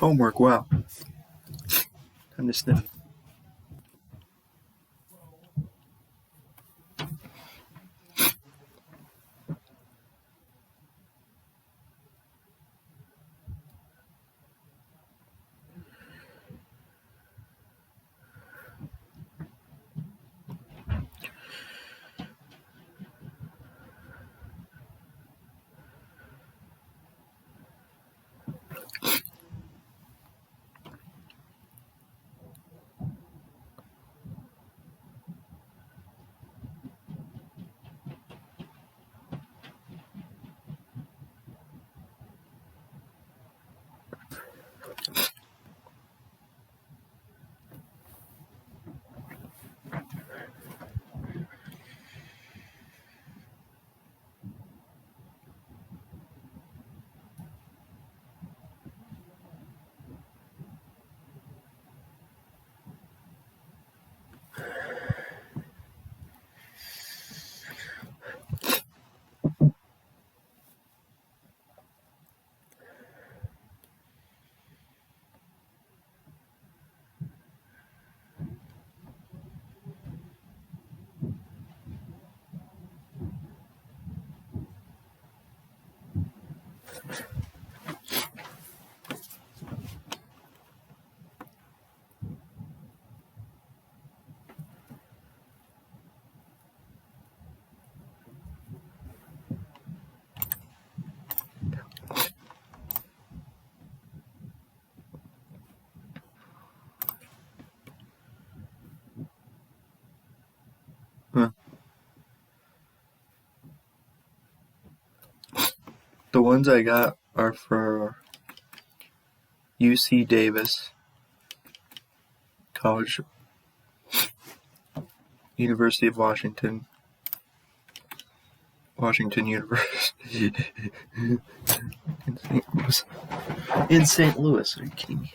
Homework, wow. Time to sniff. Huh. The ones I got are for UC Davis College, University of Washington, Washington University in St. Louis. In St. Louis, are you kidding me?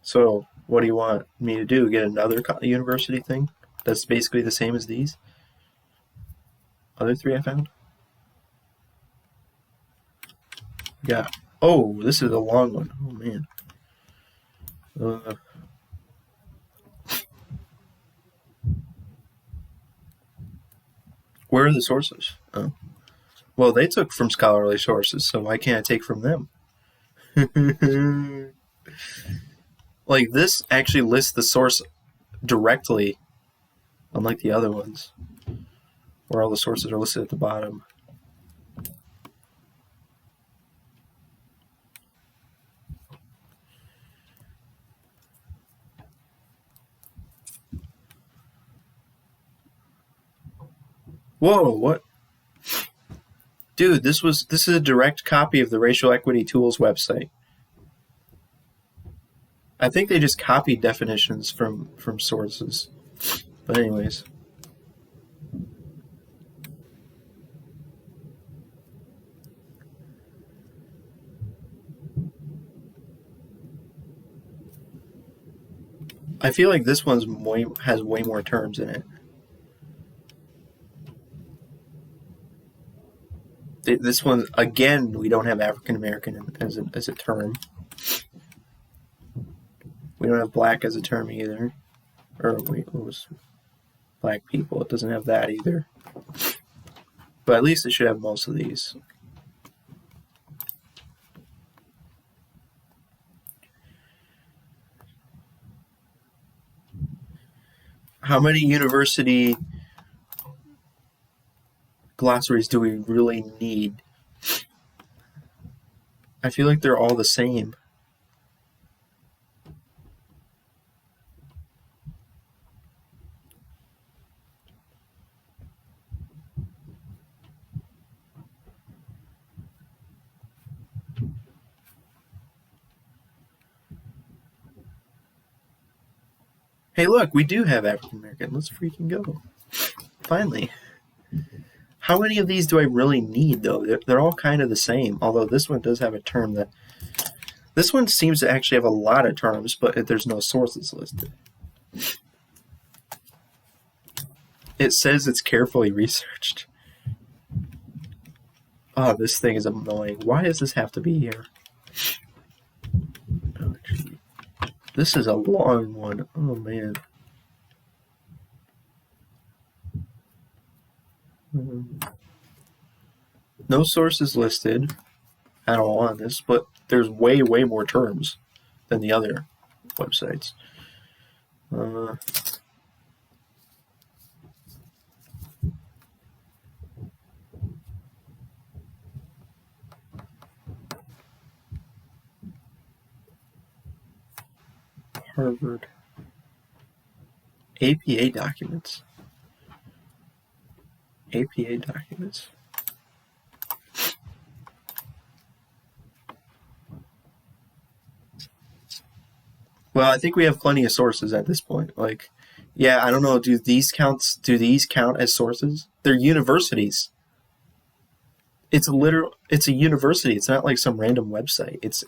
So, what do you want me to do? Get another university thing that's basically the same as these other three I found? Yeah. Oh, this is a long one. Oh, man. Where are the sources? Oh. Well, they took from scholarly sources, so why can't I take from them? Like, this actually lists the source directly, unlike the other ones, where all the sources are listed at the bottom. Whoa, what? Dude, this is a direct copy of the Racial Equity Tools website. I think they just copied definitions from sources. But anyways. I feel like this one's has way more terms in it. This one, again, we don't have African American as a term. We don't have black as a term either. Or wait, what was black people? It doesn't have that either. But at least it should have most of these. How many university glossaries do we really need? I feel like they're all the same. Hey, look, we do have African American. Let's freaking go. Finally. How many of these do I really need, though? They're all kind of the same, although this one does have a term that... This one seems to actually have a lot of terms, but there's no sources listed. It says it's carefully researched. Oh, this thing is annoying. Why does this have to be here? Oh, gee. This is a long one. Oh, man. No sources listed at all on this, but there's way, way more terms than the other websites. Harvard. APA documents. APA documents. Well, I think we have plenty of sources at this point. Like, yeah, I don't know. Do these count as sources? They're universities. It's a university. It's not like some random website.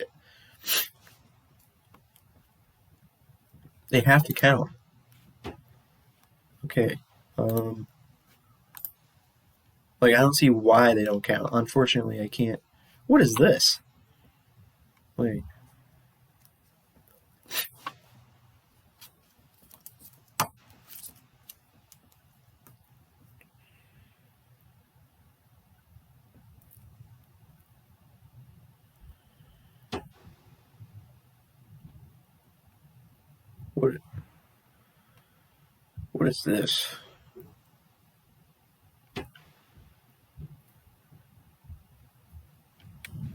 They have to count. Okay. Like, I don't see why they don't count. Unfortunately, I can't. What is this? Wait. What is this?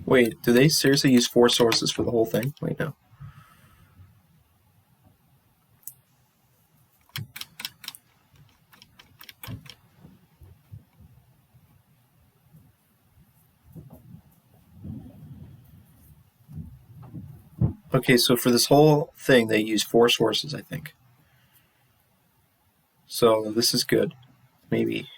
Wait, do they seriously use 4 sources for the whole thing? Wait, no. Okay, so for this whole thing, they use 4 sources, I think. So this is good. Maybe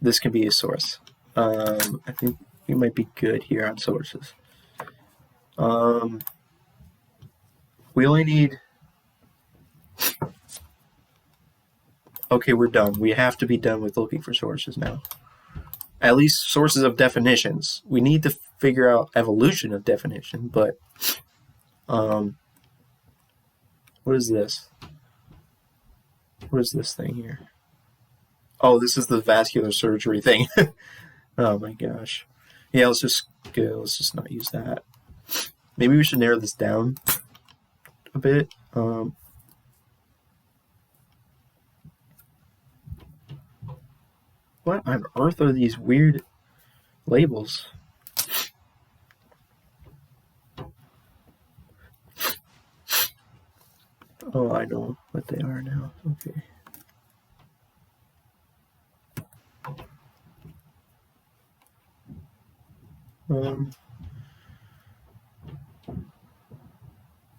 this can be a source. I think we might be good here on sources. We only need... Okay, we're done. We have to be done with looking for sources now. At least sources of definitions. We need to figure out evolution of definition, but what is this? What is this thing here? Oh, this is the vascular surgery thing. Oh my gosh. Yeah, let's just not use that. Maybe we should narrow this down a bit. What on earth are these weird labels? Oh, I know what they are now. Okay.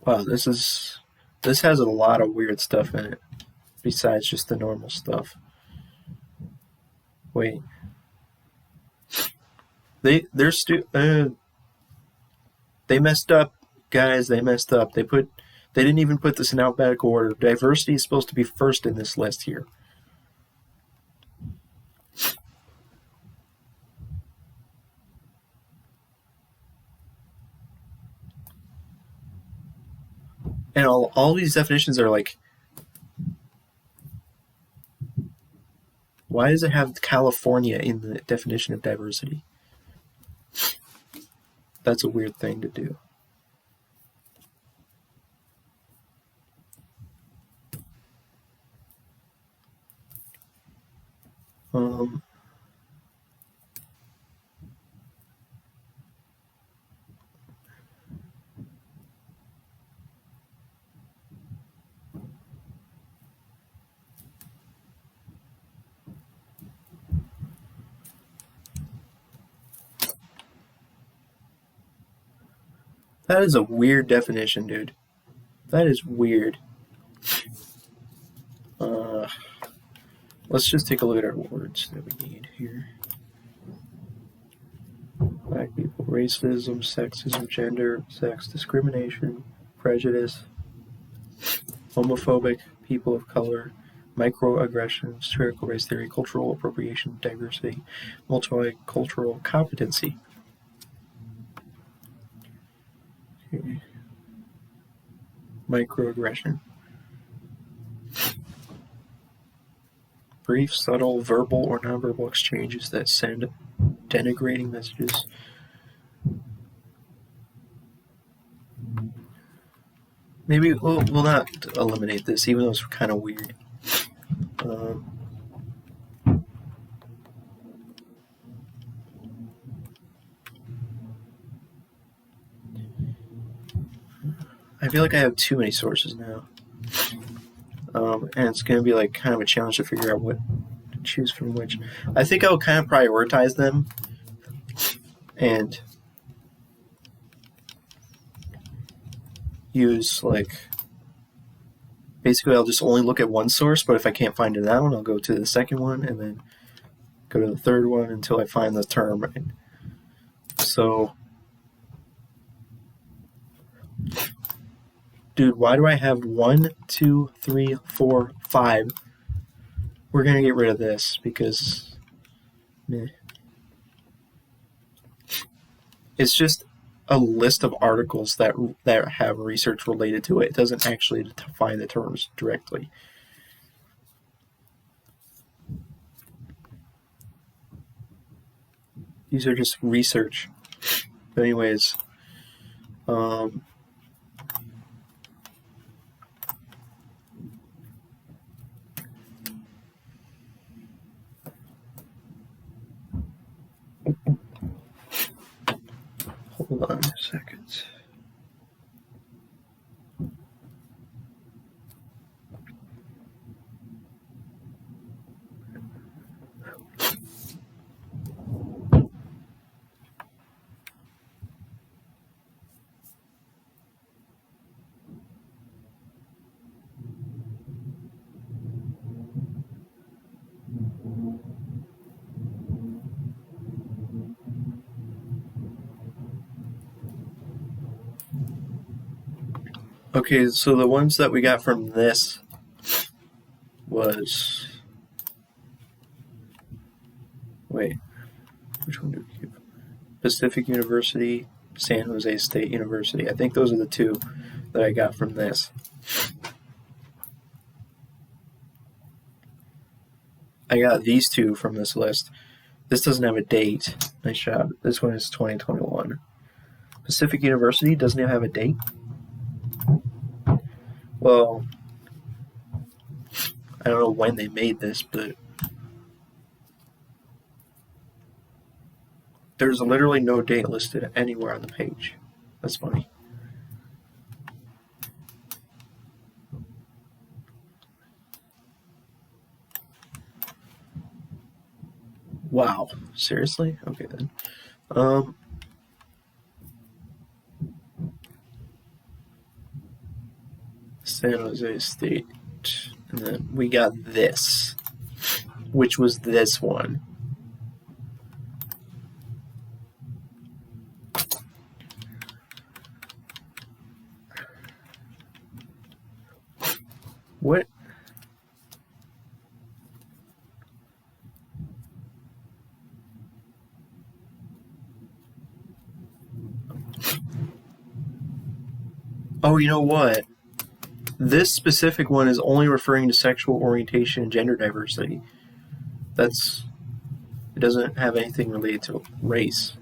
Wow, this has a lot of weird stuff in it, besides just the normal stuff. Wait, they messed up, guys. They messed up. They didn't even put this in alphabetical order. Diversity is supposed to be first in this list here. And all these definitions are like, why does it have California in the definition of diversity? That's a weird thing to do. That is a weird definition, dude. That is weird. Let's just take a look at our words that we need here. Black people, racism, sexism, gender, sex discrimination, prejudice, homophobic, people of color, microaggressions, critical race theory, cultural appropriation, diversity, multicultural competency. Okay. Microaggression. Brief, subtle, verbal, or nonverbal exchanges that send denigrating messages. Maybe we'll not eliminate this, even though it's kind of weird. I feel like I have too many sources now. And it's going to be like kind of a challenge to figure out what to choose from which. I think I'll kind of prioritize them and use like, basically I'll just only look at one source, but if I can't find it in that one, I'll go to the second one and then go to the third one until I find the term right. So, dude, why do I have 1, 2, 3, 4, 5? We're going to get rid of this because meh. It's just a list of articles that have research related to it. It doesn't actually define the terms directly. These are just research. But anyways, hold on a second. Okay, so the ones that we got from this was... Wait, which one do we keep? Pacific University, San Jose State University. I think those are the two that I got from this. I got these two from this list. This doesn't have a date. Nice job. This one is 2021. Pacific University doesn't even have a date? Well, I don't know when they made this, but there's literally no date listed anywhere on the page. That's funny. Wow. Seriously? Okay then. San Jose State. And then we got this, which was this one. What? Oh, you know what? This specific one is only referring to sexual orientation and gender diversity. It doesn't have anything related to race.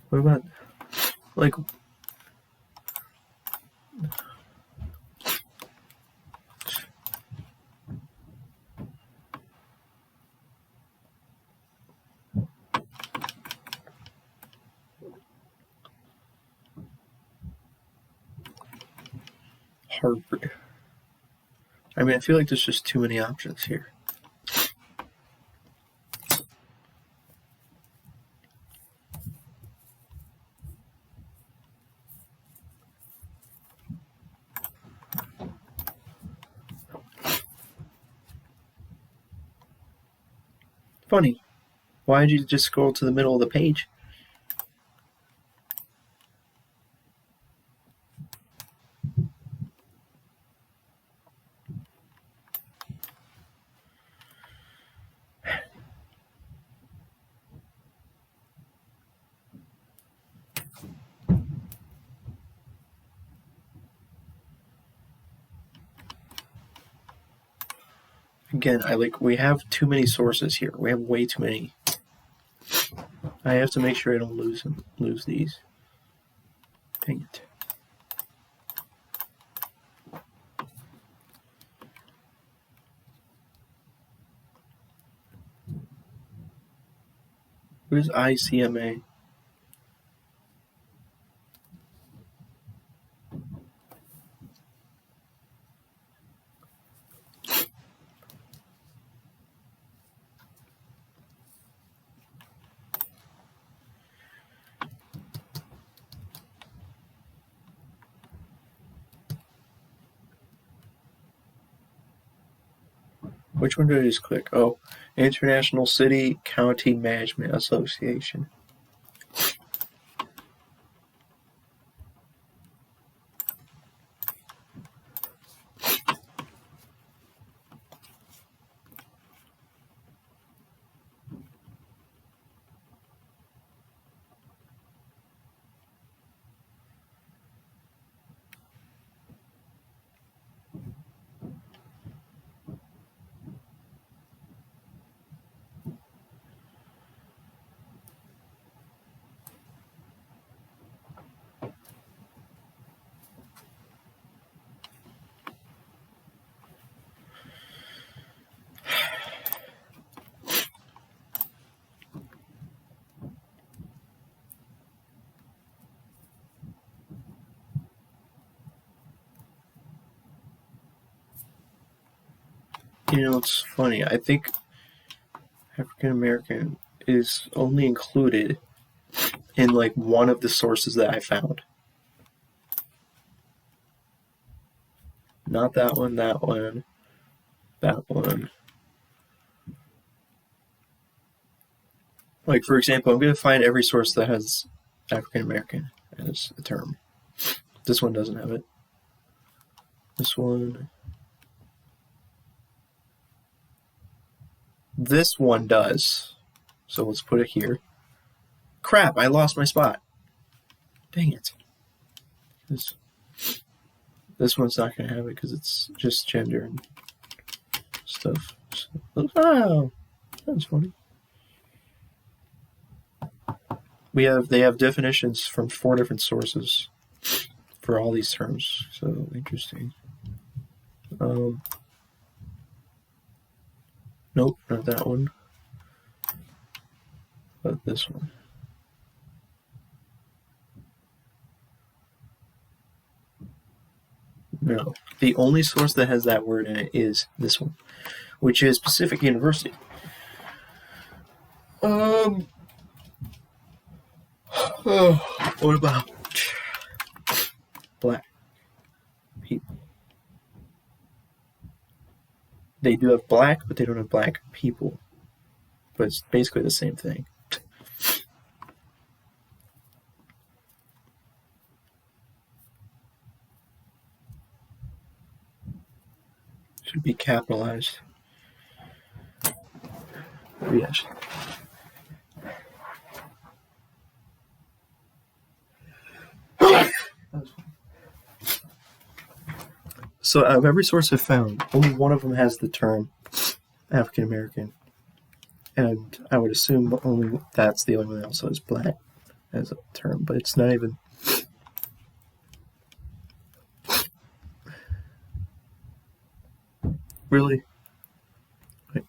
What about, like, Harvard? I mean, I feel like there's just too many options here. Funny. Why did you just scroll to the middle of the page? Again, we have too many sources here. We have way too many. I have to make sure I don't lose these. Dang it. What is ICMA? Which one did I just click? Oh, International City County Management Association. You know, it's funny. I think African American is only included in like one of the sources that I found. Not that one, that one, that one. Like, for example, I'm going to find every source that has African American as a term. This one doesn't have it. This one. This one does. So let's put it here. Crap, I lost my spot. Dang it. This one's not going to have it because it's just gender and stuff. So, oh, that's funny. They have definitions from 4 different sources for all these terms. So interesting. Nope, not that one. But this one. No. The only source that has that word in it is this one, which is Pacific University. What about black people? They do have black, but they don't have black people. But it's basically the same thing. Should be capitalized. Yes. So out of every source I've found, only one of them has the term African American. And I would assume only that's the only one that also has black as a term, but it's not even. Really? Wait.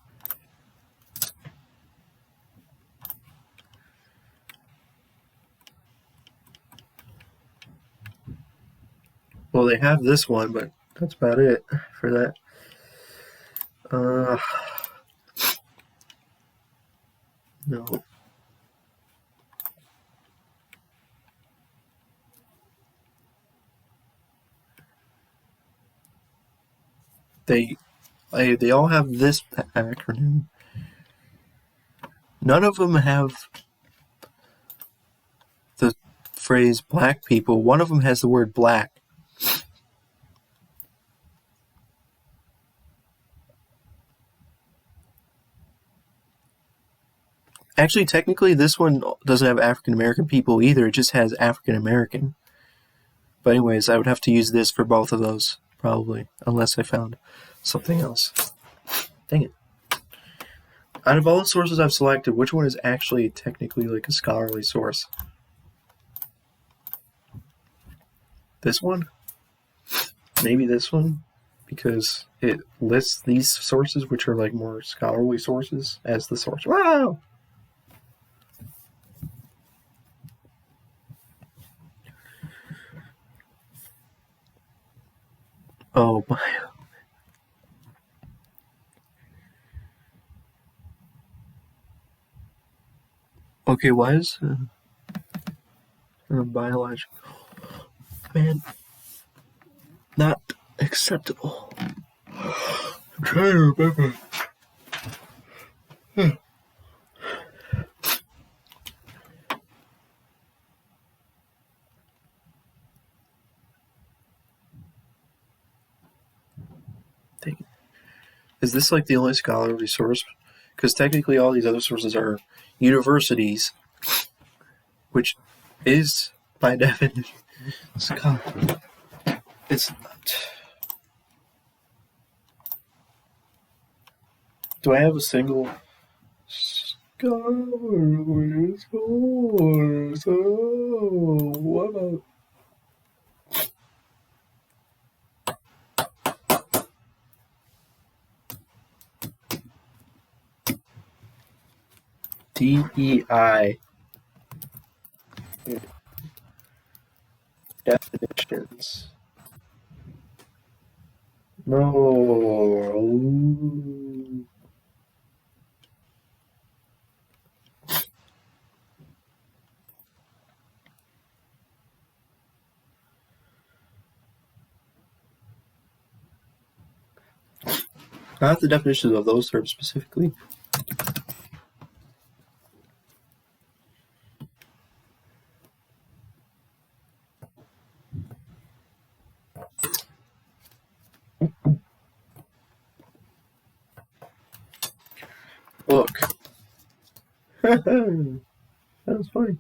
Well, they have this one, but that's about it for that. No. They all have this acronym. None of them have the phrase black people. One of them has the word black. Actually, technically, this one doesn't have African American people either. It just has African American. But anyways, I would have to use this for both of those, probably, unless I found something else. Dang it. Out of all the sources I've selected, which one is actually technically like a scholarly source? This one? Maybe this one? Because it lists these sources, which are like more scholarly sources, as the source. Wow! Oh my. Okay, why is biological? Man, not acceptable. I'm trying to remember. Dang it. Is this like the only scholarly source? Because technically all these other sources are universities, which is, by definition, scholarly. It's not. Do I have a single scholarly source? Oh, what about... DEI definitions. No. Not the definitions of those terms specifically. Look. That was funny.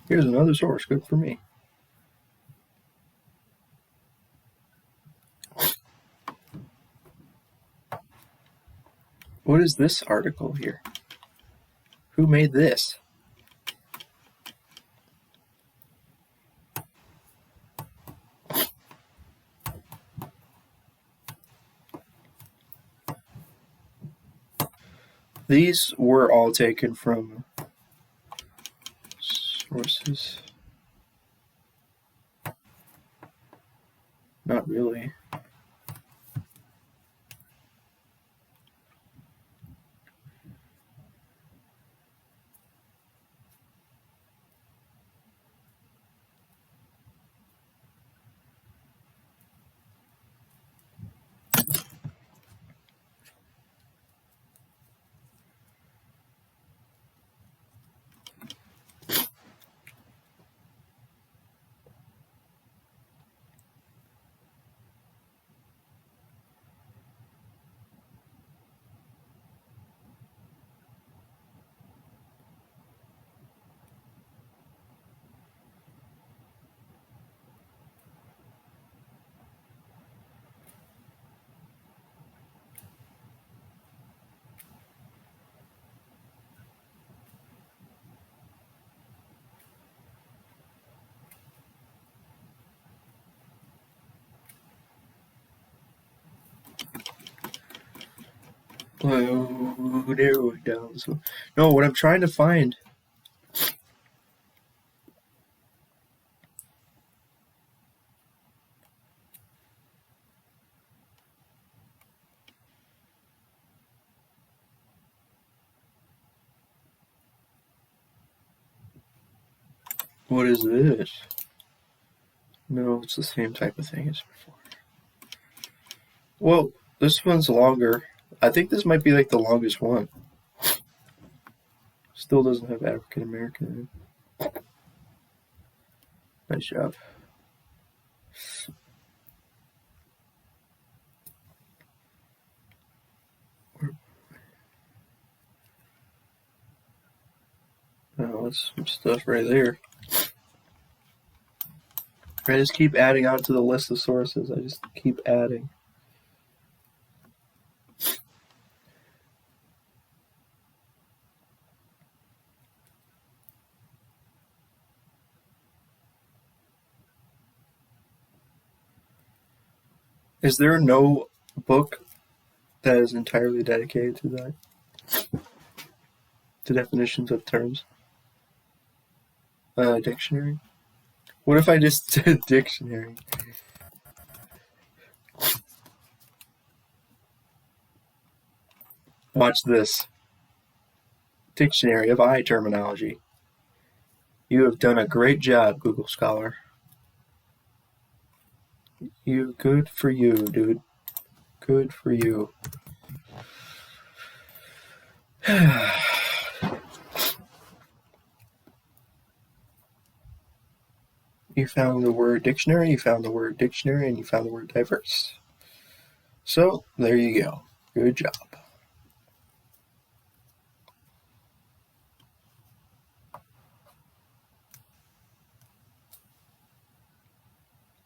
Here's another source. Good for me. What is this article here? Who made this? These were all taken from sources. Not really. Oh, there we go. So, no, what I'm trying to find. What is this? No, it's the same type of thing as before. Well, this one's longer. I think this might be like the longest one. Still doesn't have African American in it. Nice job. Oh, that's some stuff right there. I just keep adding on to the list of sources. I just keep adding. Is there no book that is entirely dedicated to that? To definitions of terms? Dictionary? What if I just did dictionary? Watch this. Dictionary of eye terminology. You have done a great job, Google Scholar. Good for you, dude. Good for you. You found the word dictionary, you found the word dictionary, and you found the word diverse. So, there you go. Good job.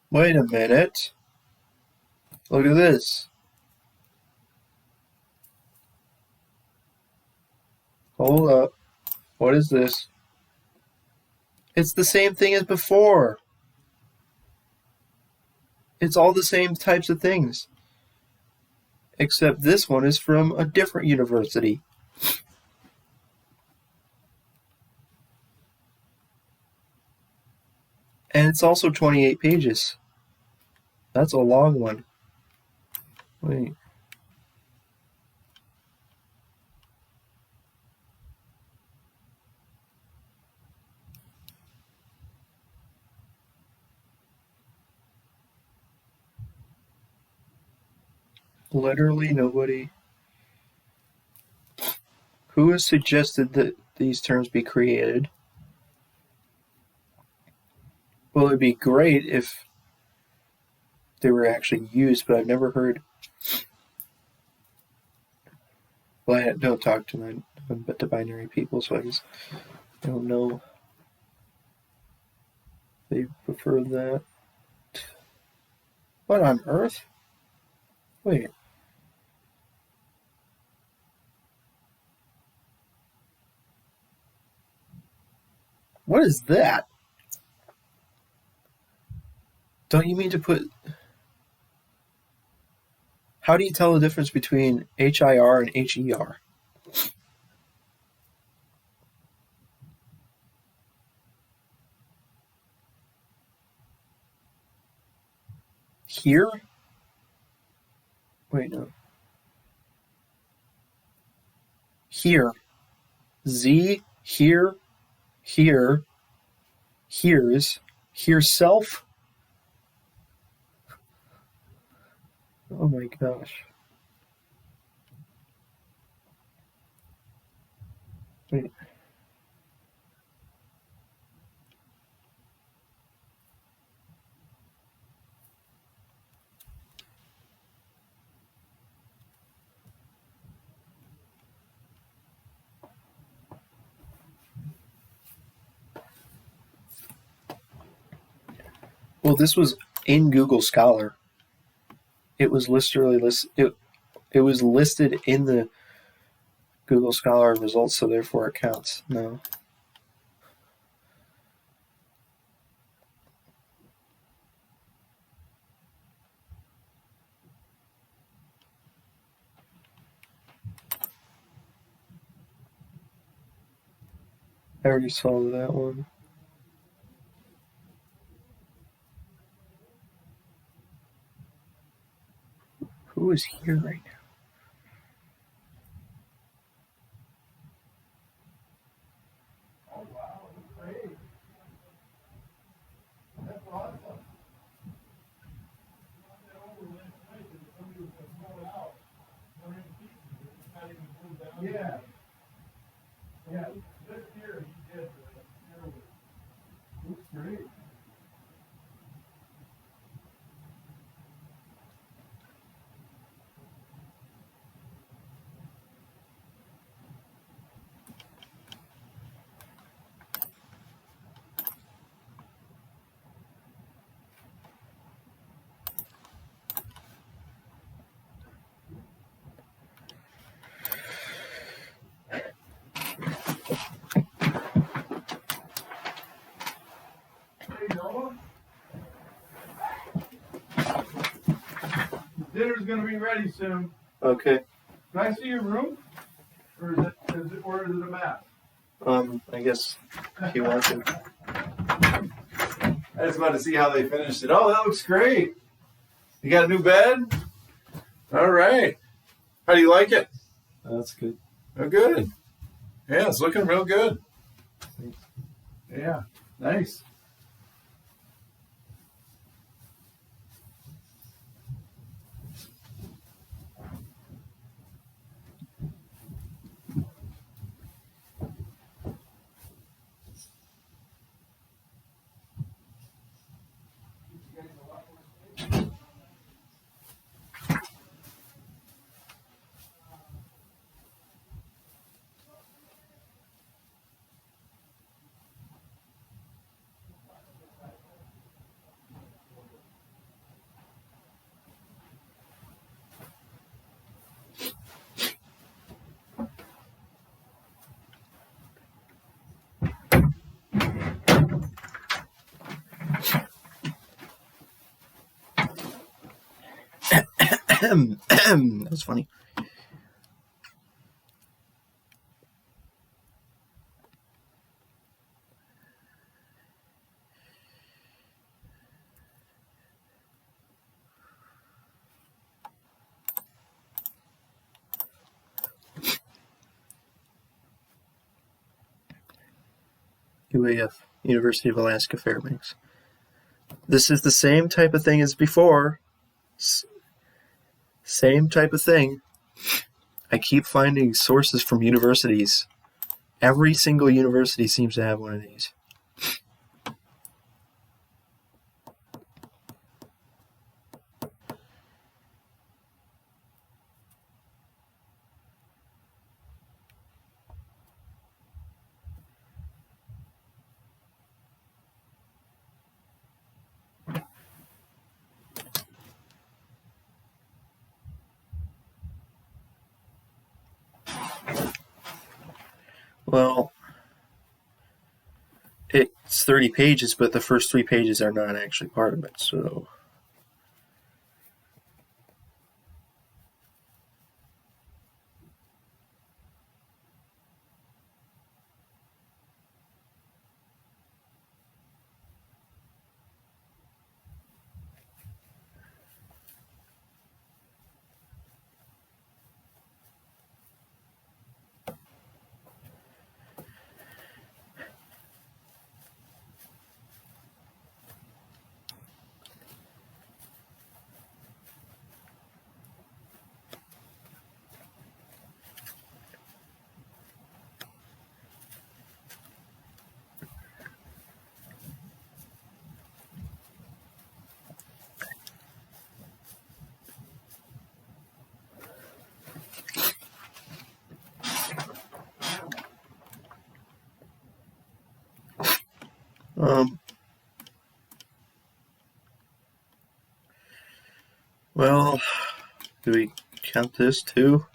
Wait a minute. Look at this. Hold up. What is this? It's the same thing as before. It's all the same types of things. Except this one is from a different university. And it's also 28 pages. That's a long one. Wait. Literally nobody. Who has suggested that these terms be created? Well, it'd be great if they were actually used, but I've never heard. Well, I don't talk to but to binary people, so I just don't know. They prefer that. What on earth? Wait. What is that? Don't you mean to put. How do you tell the difference between HIR and HER? Here? Wait, no. Here. Z, here, here, here's, here's self? Oh my gosh. Wait. Well, this was in Google Scholar. It was literally it was listed in the Google Scholar results, so therefore it counts. No. I already saw that one. Who is here right now? Yeah. Yeah. This year he did. Looks great. Hey Noah, dinner's gonna be ready soon. Okay. Can I see your room? Or is it a mess? I guess if you want to. I just wanted to see how they finished it. Oh, that looks great. You got a new bed? All right. How do you like it? That's good. Oh, good. Yeah, it's looking real good. Yeah, nice. That was funny. UAF, University of Alaska Fairbanks. This is the same type of thing as before. Same type of thing. I keep finding sources from universities. Every single university seems to have one of these. Well, it's 30 pages, but the first 3 pages are not actually part of it, so. Well, do we count this too?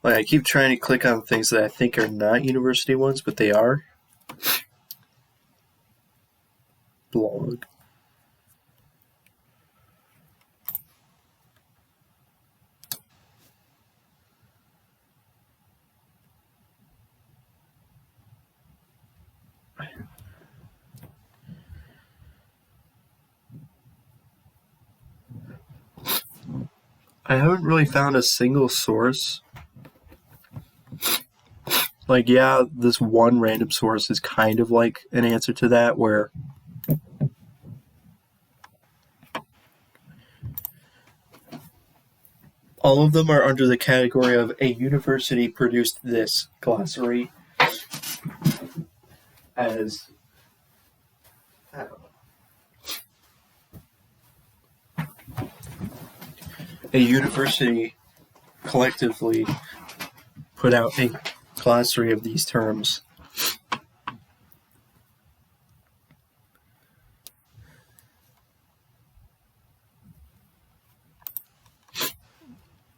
Like, I keep trying to click on things that I think are not university ones, but they are. Blog. I haven't really found a single source. Like, yeah, this one random source is kind of like an answer to that, where all of them are under the category of a university produced this glossary as, I don't know, a university collectively put out a glossary of these terms.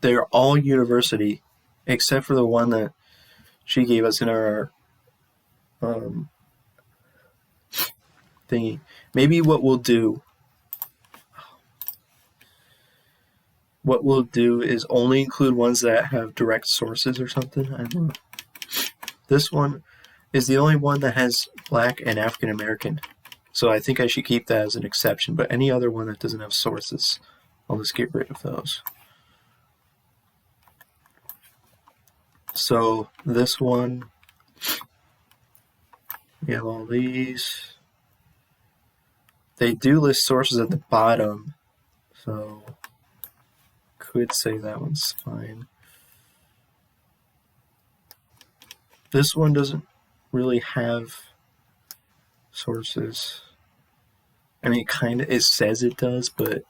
They're all university, except for the one that she gave us in our thingy. Maybe what we'll do is only include ones that have direct sources or something. I don't know. This one is the only one that has Black and African American, so I think I should keep that as an exception. But any other one that doesn't have sources, I'll just get rid of those. So this one, we have all these. They do list sources at the bottom, so could say that one's fine. This one doesn't really have sources. I mean, it says it does, but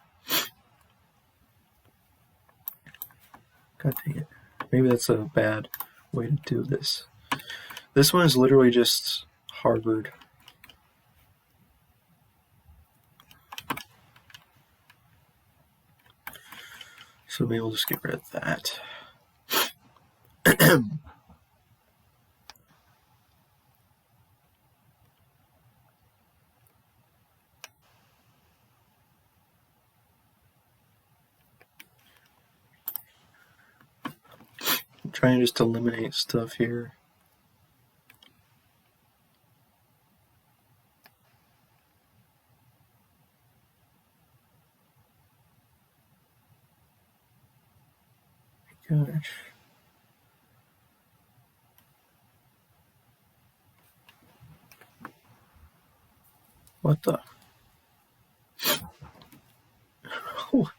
god dang it. Maybe that's a bad way to do this. This one is literally just Harvard. So maybe we'll just get rid of that. I'm trying just to eliminate stuff here. Gosh. What the? What?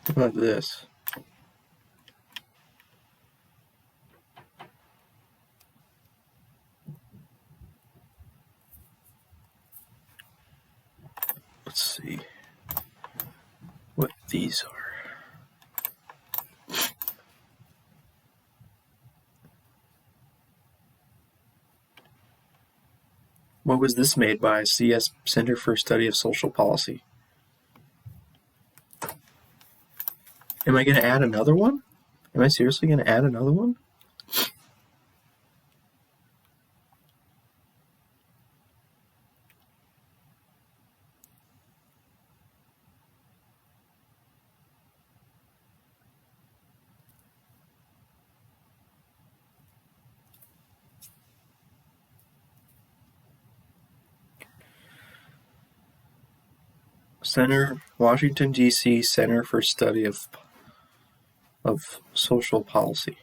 What about this? Let's see what these are. What was this made by? CS Center for Study of Social Policy. Am I going to add another one? Am I seriously going to add another one? Center, Washington, D.C. Center for Study of Social Policy.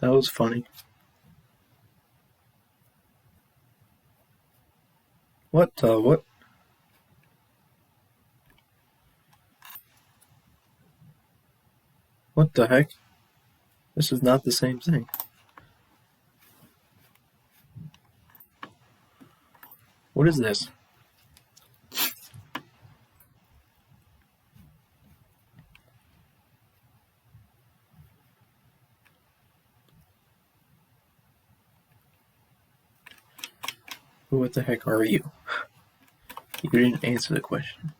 That was funny. What the what? What the heck? This is not the same thing. What is this? What the heck are you? You didn't answer the question.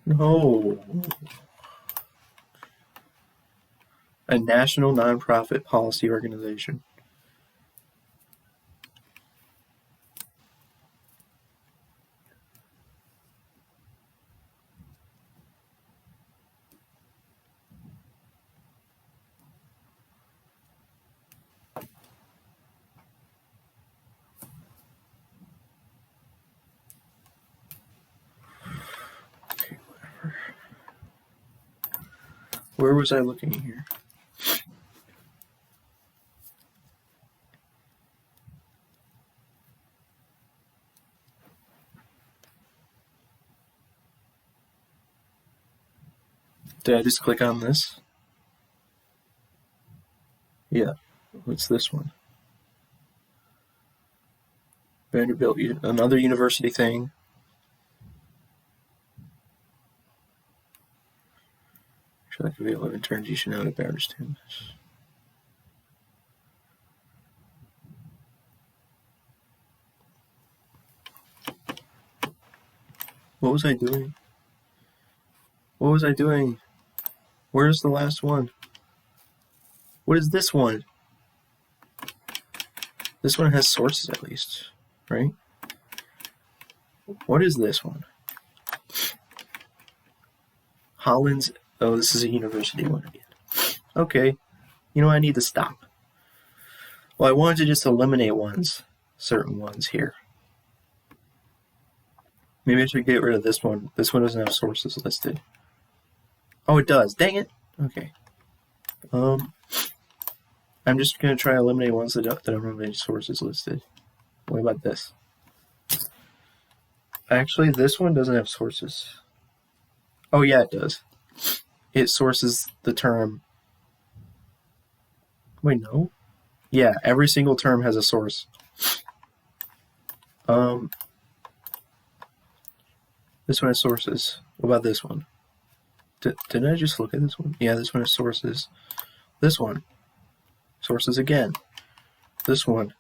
No. A national nonprofit policy organization. Okay, whatever. Where was I looking here? Did I just click on this? Yeah. What's this one? Vanderbilt, another university thing. Sure, that could be 11 turns you should know about understand this. What was I doing? What was I doing? Where's the last one? What is this one? This one has sources at least, right? What is this one? Hollins. Oh, this is a university one again. Okay. You know, I need to stop. Well, I wanted to just eliminate certain ones here. Maybe I should get rid of this one. This one doesn't have sources listed. Oh, it does. Dang it. Okay. I'm just going to try to eliminate ones that don't have any sources listed. What about this? Actually, this one doesn't have sources. Oh, yeah, it does. It sources the term. Wait, no? Yeah, every single term has a source. This one has sources. What about this one? Didn't I just look at this one? Yeah, this one has sources. This one. Sources again. This one.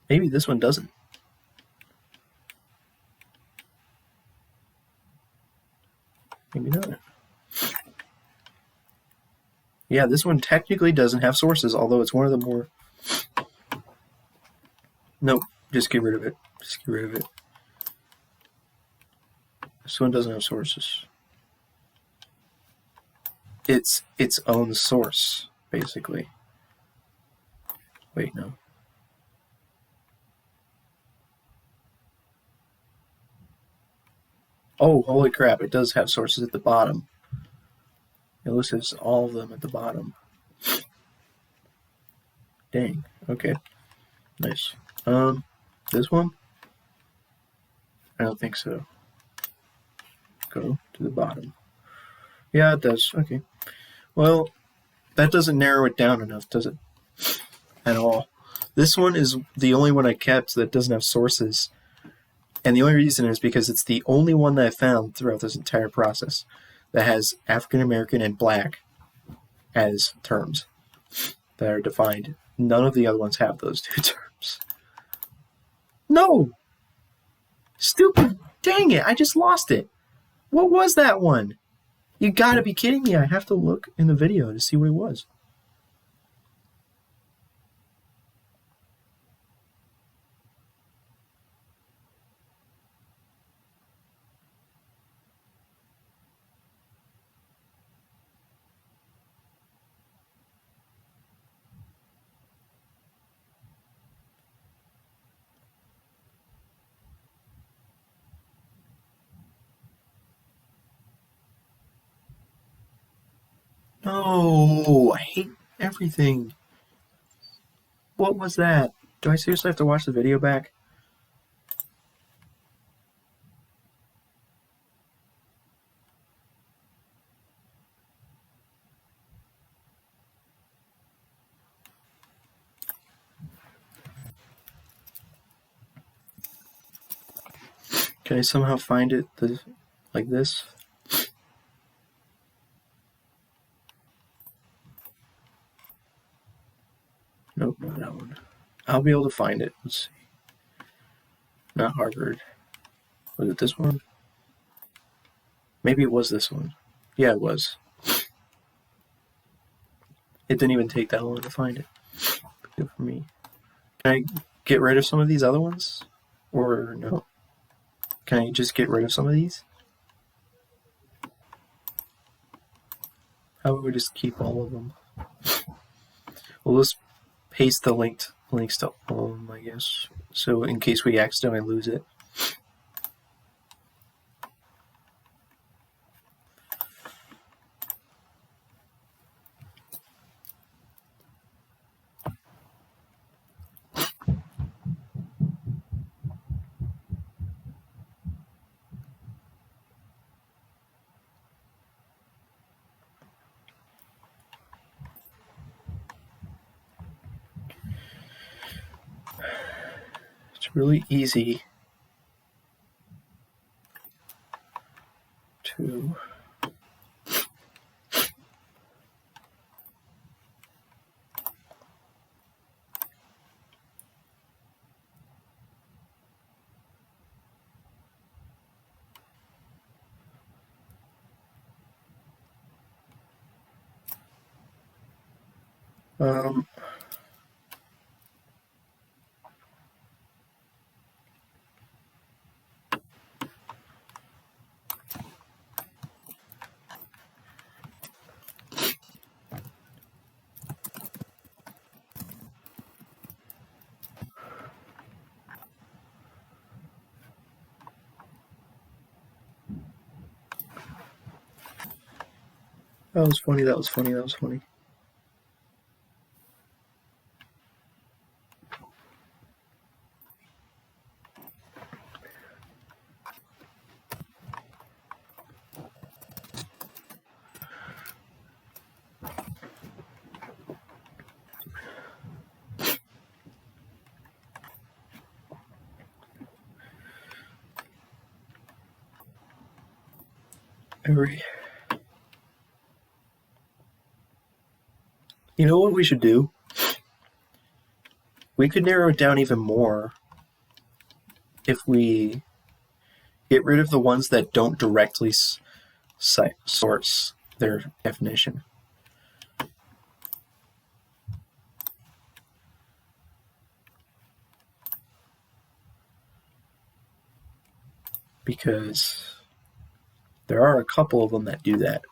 Maybe this one doesn't. Maybe not. Yeah, this one technically doesn't have sources, although it's one of the more... Nope, just get rid of it. Just get rid of it. This one doesn't have sources. It's its own source, basically. Wait, no. Oh, holy crap, it does have sources at the bottom. It lists all of them at the bottom. Dang, okay. Nice. This one? I don't think so. Go to the bottom. Yeah, it does. Okay. Well, that doesn't narrow it down enough, does it? At all. This one is the only one I kept that doesn't have sources. And the only reason is because it's the only one that I found throughout this entire process that has African American and Black as terms that are defined. None of the other ones have those two terms. No! Stupid! Dang it, I just lost it. What was that one? You gotta be kidding me. I have to look in the video to see what it was. No, I hate everything. What was that? Do I seriously have to watch the video back? Can I somehow find it like this? Nope, not that one. I'll be able to find it. Let's see. Not Harvard. Was it this one? Maybe it was this one. Yeah, it was. It didn't even take that long to find it. Good for me. Can I get rid of some of these other ones? Or no? Can I just get rid of some of these? How about we just keep all of them? Well, let's paste the links to all of them, I guess. So in case we accidentally lose it. It's really easy to that was funny, that was funny, that was funny. You know what we should do? We could narrow it down even more if we get rid of the ones that don't directly source their definition. Because there are a couple of them that do that.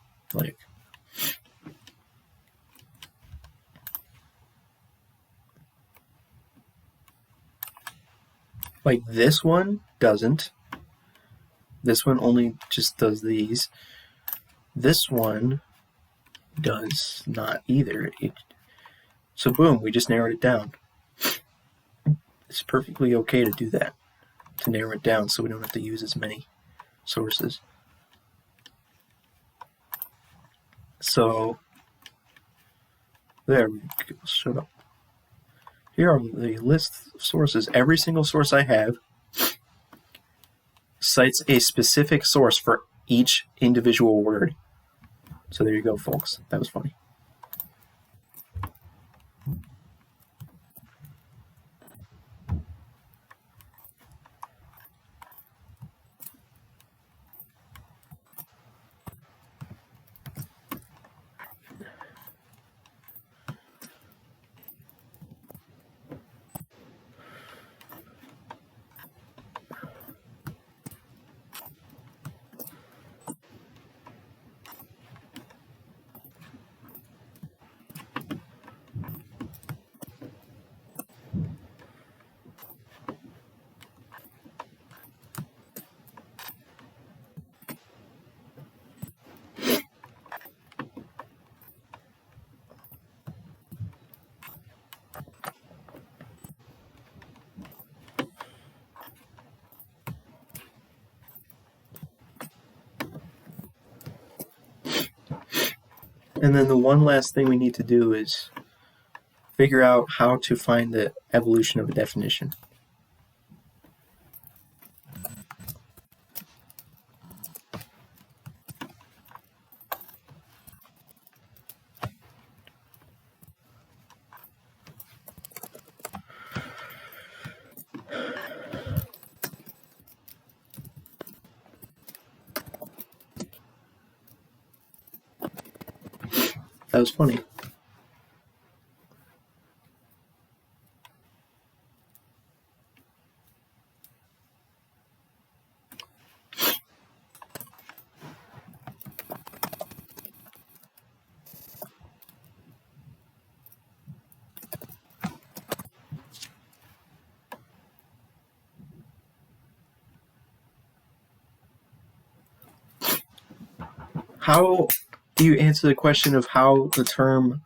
Like this one doesn't. This one only just does these. This one does not either. So boom, we just narrowed it down. It's perfectly okay to do that, to narrow it down so we don't have to use as many sources. So there we go. Shut up. Here are the list of sources. Every single source I have cites a specific source for each individual word. So there you go, folks. That was funny. And then the one last thing we need to do is figure out how to find the evolution of a definition. That was funny. How do you answer the question of how the term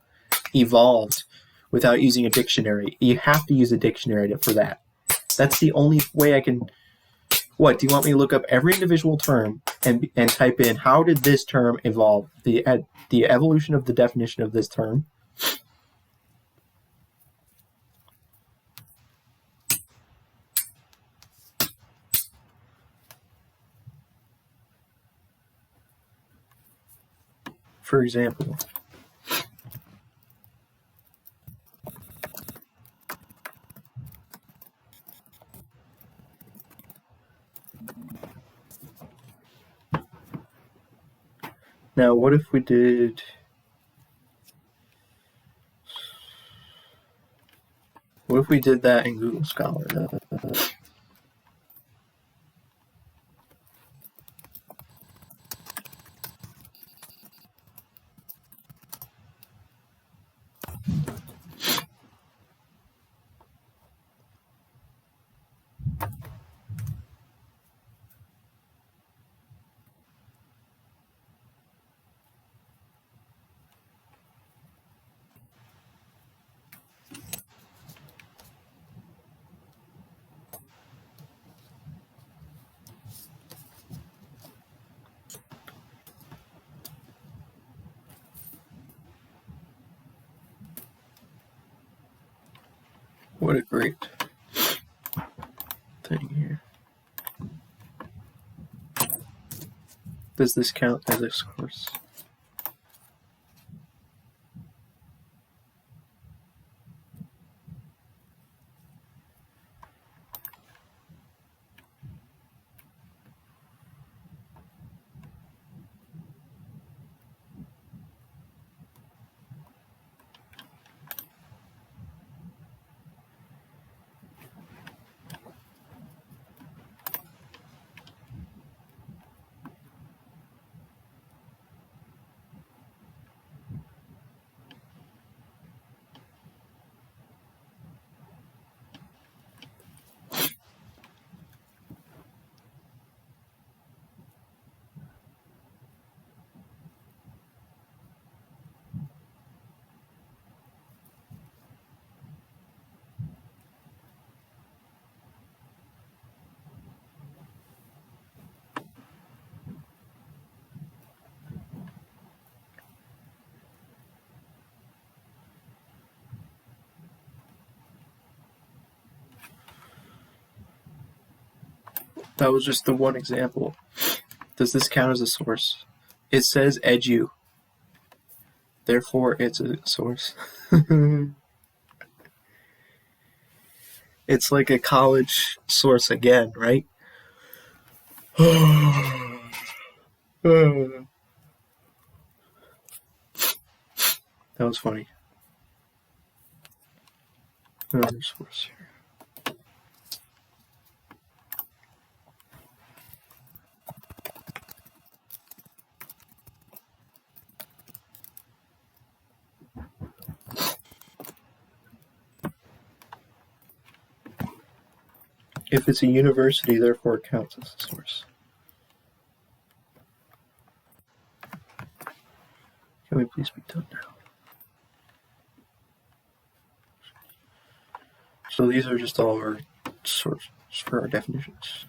evolved without using a dictionary? You have to use a dictionary for that. That's the only way I can. What, do you want me to look up every individual term and type in how did this term evolve? The evolution of the definition of this term. For example, now what if we did that in Google Scholar? What a great thing here. Does this count as a source? That was just the one example. Does this count as a source? It says edu. Therefore, it's a source. It's like a college source again, right? That was funny. Another source here. If it's a university, therefore it counts as a source. Can we please be done now? So these are just all our sources for our definitions.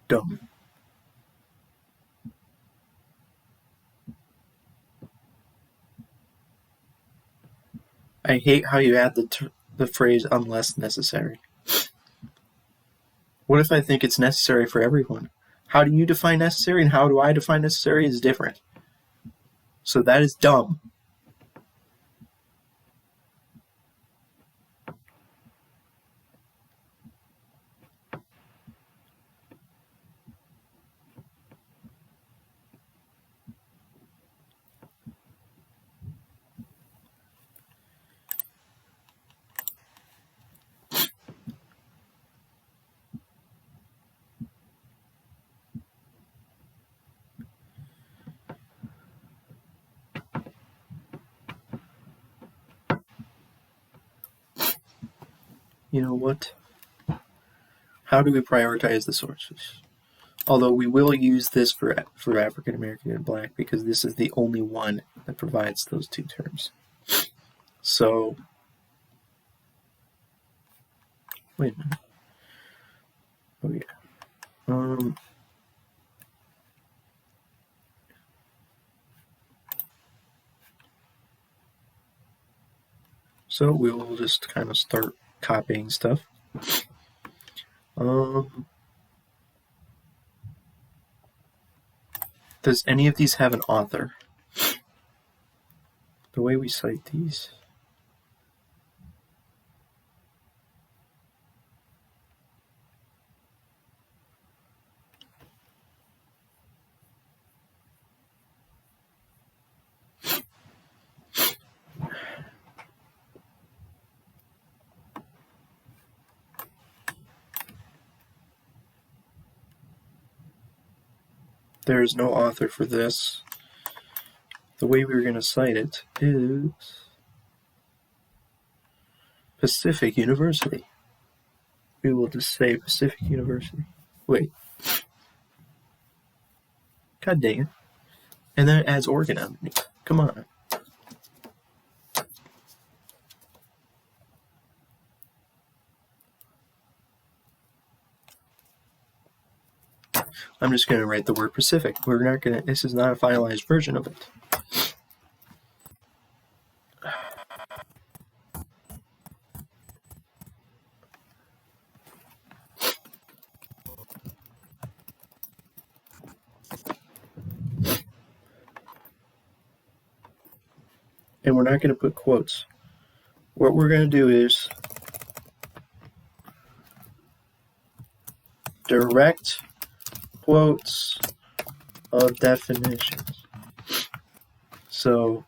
Dumb. I hate how you add the phrase unless necessary. What if I think it's necessary for everyone? How do you define necessary and how do I define necessary is different. So that is dumb. You know what? How do we prioritize the sources? Although we will use this for African American and Black because this is the only one that provides those two terms. So, wait a minute. Oh yeah. So we will just kind of start copying stuff. Does any of these have an author? The way we cite these. There is no author for this. The way we're going to cite it is Pacific University. We will just say Pacific University. Wait. God dang it. And then it adds Oregon underneath. Come on. I'm just going to write the word Pacific. We're not going to, this is not a finalized version of it. And we're not going to put quotes. What we're going to do is direct quotes of definitions. So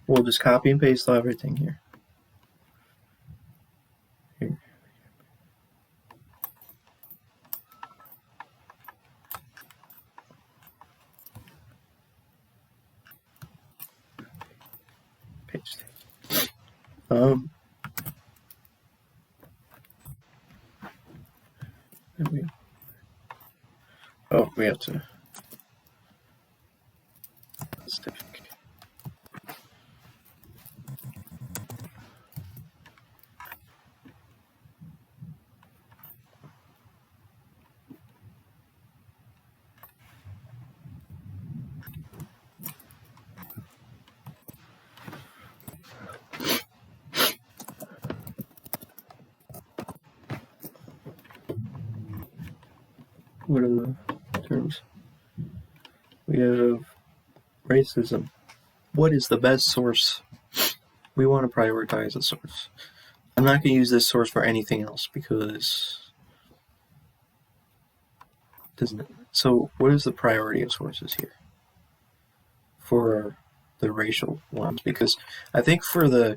we'll just copy and paste everything here. Paste. We have to stick. What are the terms? We have racism. What is the best source? We want to prioritize a source. I'm not going to use this source for anything else because doesn't it? So what is the priority of sources here for the racial ones? Because I think for the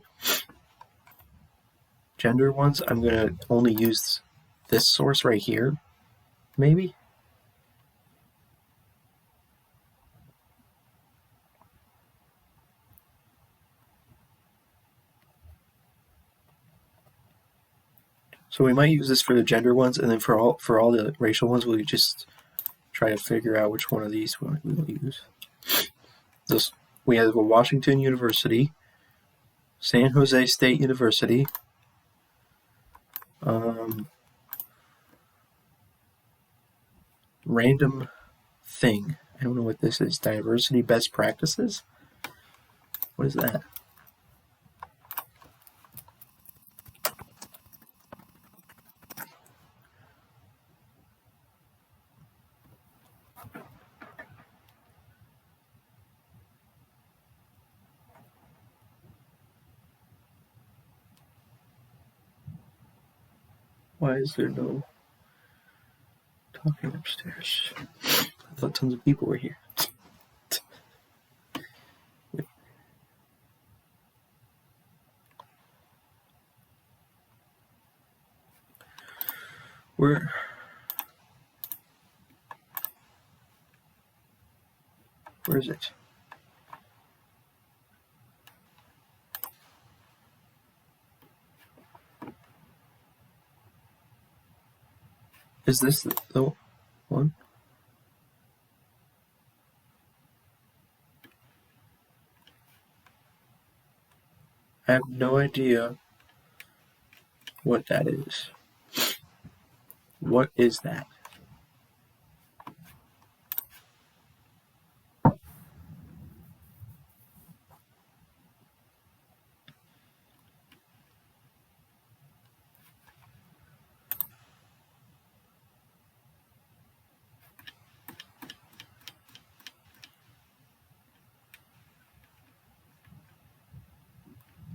gender ones, I'm going to only use this source right here, maybe. So we might use this for the gender ones, and then for all the racial ones, we'll just try to figure out which one of these we will use. This we have Washington University, San Jose State University, random thing, I don't know what this is. Diversity best practices? What is that? Why is there no talking upstairs? I thought tons of people were here. Where is it? Is this the one? I have no idea what that is. What is that?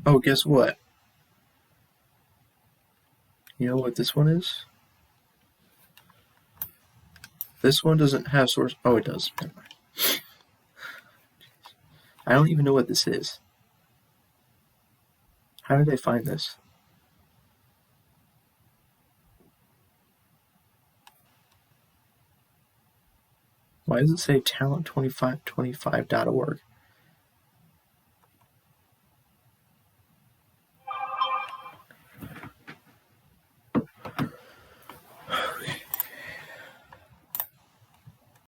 Oh, guess what? You know what this one is? This one doesn't have source. Oh, it does. Never mind. I don't even know what this is. How did I find this? Why does it say talent2525.org?